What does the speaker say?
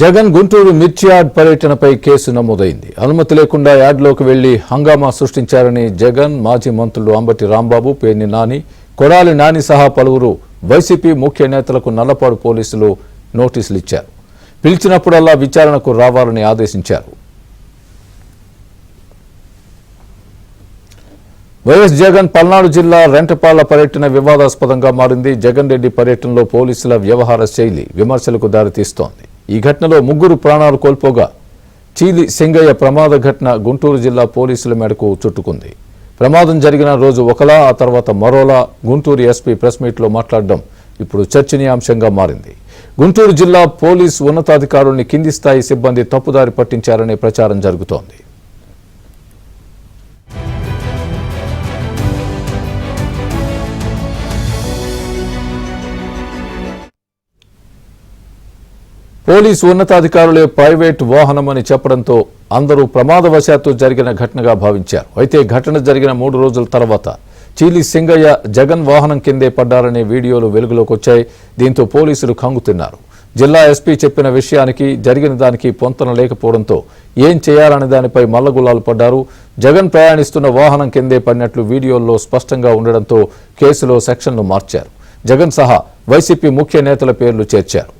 జగన్ గుంటూరు మిర్చి యార్డ్ పర్యటనపై కేసు నమోదైంది. అనుమతి లేకుండా యార్డ్లోకి వెళ్లి హంగామా సృష్టించారని జగన్, మాజీ మంత్రులు అంబటి రాంబాబు, పేర్ని నాని, కొడాలి నాని సహా పలువురు వైసీపీ ముఖ్య నేతలకు నల్లపాడు పోలీసులు నోటీసులు ఇచ్చారు. పిలిచినప్పుడల్లా విచారణకు రావాలని ఆదేశించారు. వైఎస్ జగన్ పల్నాడు జిల్లా రెంటపాళ్ల పర్యటన వివాదాస్పదంగా మారింది. జగన్ రెడ్డి పర్యటనలో పోలీసుల వ్యవహార శైలి విమర్శలకు దారితీస్తోంది. ఈ ఘటనలో ముగ్గురు ప్రాణాలు కోల్పోగా చీలి సింగయ్య ప్రమాద ఘటన గుంటూరు జిల్లా పోలీసుల మేడకు చుట్టుకుంది. ప్రమాదం జరిగిన రోజు ఒకలా, ఆ తర్వాత మరోలా గుంటూరు ఎస్పీ ప్రెస్ మీట్లో మాట్లాడడం ఇప్పుడు చర్చనీయాంశంగా మారింది. గుంటూరు జిల్లా పోలీసు ఉన్నతాధికారుల్ని కింది స్థాయి సిబ్బంది తప్పుదారి పట్టించారనే ప్రచారం జరుగుతోంది. పోలీసు ఉన్నతాధికారులే ప్రైవేట్ వాహనమని చెప్పడంతో అందరూ ప్రమాదవశాత్తు జరిగిన ఘటనగా భావించారు. అయితే ఘటన జరిగిన 3 రోజుల తర్వాత చీలి సింగయ్య జగన్ వాహనం కిందే పడ్డారనే వీడియోలు వెలుగులోకి వచ్చాయి. దీంతో పోలీసులు కంగుతిన్నారు. జిల్లా ఎస్పీ చెప్పిన విషయానికి జరిగిన దానికి పొంతన లేకపోవడంతో ఏం చేయాలనే దానిపై మల్లగుల్లాలు పడ్డారు. జగన్ ప్రయాణిస్తున్న వాహనం కిందే పడినట్లు వీడియోల్లో స్పష్టంగా ఉండడంతో కేసులో సెక్షన్లు మార్చారు. జగన్ సహా వైసీపీ ముఖ్య నేతల పేర్లు చేర్చారు.